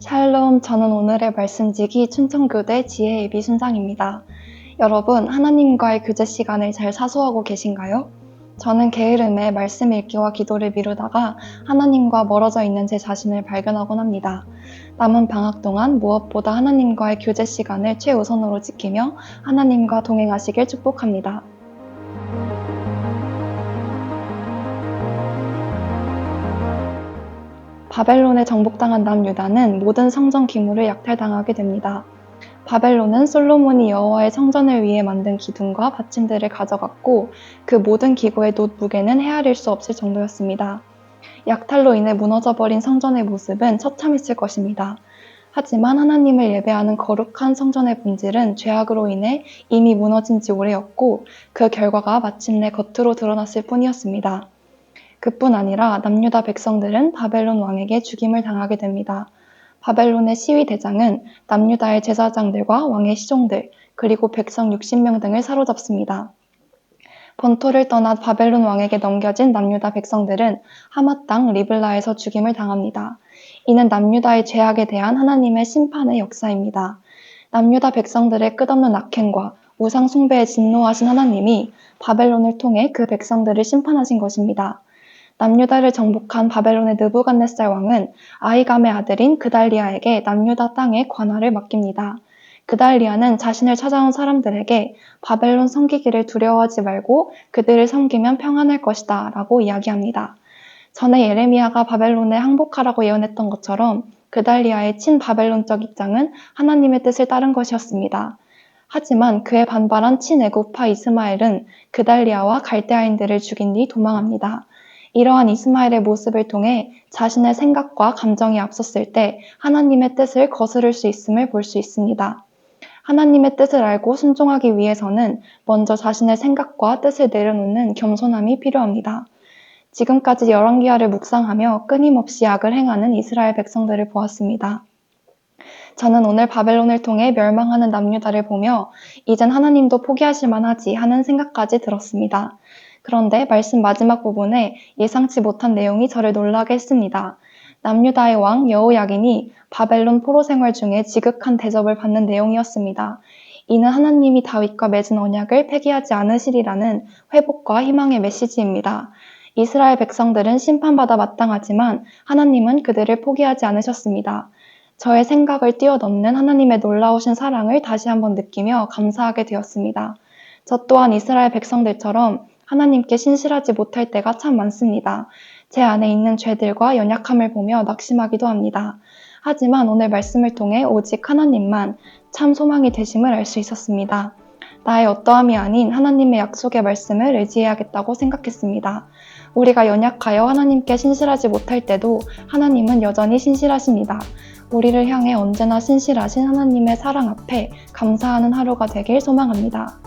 샬롬, 저는 오늘의 말씀지기 춘천교대 지혜예비 순상입니다. 여러분, 하나님과의 교제 시간을 잘 사수하고 계신가요? 저는 게으름에 말씀 읽기와 기도를 미루다가 하나님과 멀어져 있는 제 자신을 발견하곤 합니다. 남은 방학 동안 무엇보다 하나님과의 교제 시간을 최우선으로 지키며 하나님과 동행하시길 축복합니다. 바벨론에 정복당한 남유다는 모든 성전 기물을 약탈당하게 됩니다. 바벨론은 솔로몬이 여호와의 성전을 위해 만든 기둥과 받침들을 가져갔고 그 모든 기구의 놋 무게는 헤아릴 수 없을 정도였습니다. 약탈로 인해 무너져버린 성전의 모습은 처참했을 것입니다. 하지만 하나님을 예배하는 거룩한 성전의 본질은 죄악으로 인해 이미 무너진 지 오래였고 그 결과가 마침내 겉으로 드러났을 뿐이었습니다. 그뿐 아니라 남유다 백성들은 바벨론 왕에게 죽임을 당하게 됩니다. 바벨론의 시위 대장은 남유다의 제사장들과 왕의 시종들, 그리고 백성 60명 등을 사로잡습니다. 본토를 떠나 바벨론 왕에게 넘겨진 남유다 백성들은 하맛 땅 리블라에서 죽임을 당합니다. 이는 남유다의 죄악에 대한 하나님의 심판의 역사입니다. 남유다 백성들의 끝없는 악행과 우상 숭배에 진노하신 하나님이 바벨론을 통해 그 백성들을 심판하신 것입니다. 남유다를 정복한 바벨론의 느부갓네살 왕은 아히감의 아들인 그달리아에게 남유다 땅의 관할을 맡깁니다. 그달리아는 자신을 찾아온 사람들에게 바벨론 섬기기를 두려워하지 말고 그들을 섬기면 평안할 것이다 라고 이야기합니다. 전에 예레미야가 바벨론에 항복하라고 예언했던 것처럼 그달리아의 친바벨론적 입장은 하나님의 뜻을 따른 것이었습니다. 하지만 그에 반발한 친애굽파 이스마엘은 그달리아와 갈대아인들을 죽인 뒤 도망합니다. 이러한 이스마엘의 모습을 통해 자신의 생각과 감정이 앞섰을 때 하나님의 뜻을 거스를 수 있음을 볼 수 있습니다. 하나님의 뜻을 알고 순종하기 위해서는 먼저 자신의 생각과 뜻을 내려놓는 겸손함이 필요합니다. 지금까지 열왕기하를 묵상하며 끊임없이 악을 행하는 이스라엘 백성들을 보았습니다. 저는 오늘 바벨론을 통해 멸망하는 남유다를 보며 이젠 하나님도 포기하실 만하지 하는 생각까지 들었습니다. 그런데 말씀 마지막 부분에 예상치 못한 내용이 저를 놀라게 했습니다. 남유다의 왕 여호야긴이 바벨론 포로 생활 중에 지극한 대접을 받는 내용이었습니다. 이는 하나님이 다윗과 맺은 언약을 폐기하지 않으시리라는 회복과 희망의 메시지입니다. 이스라엘 백성들은 심판받아 마땅하지만 하나님은 그들을 포기하지 않으셨습니다. 저의 생각을 뛰어넘는 하나님의 놀라우신 사랑을 다시 한번 느끼며 감사하게 되었습니다. 저 또한 이스라엘 백성들처럼 하나님께 신실하지 못할 때가 참 많습니다. 제 안에 있는 죄들과 연약함을 보며 낙심하기도 합니다. 하지만 오늘 말씀을 통해 오직 하나님만 참 소망이 되심을 알 수 있었습니다. 나의 어떠함이 아닌 하나님의 약속의 말씀을 의지해야겠다고 생각했습니다. 우리가 연약하여 하나님께 신실하지 못할 때도 하나님은 여전히 신실하십니다. 우리를 향해 언제나 신실하신 하나님의 사랑 앞에 감사하는 하루가 되길 소망합니다.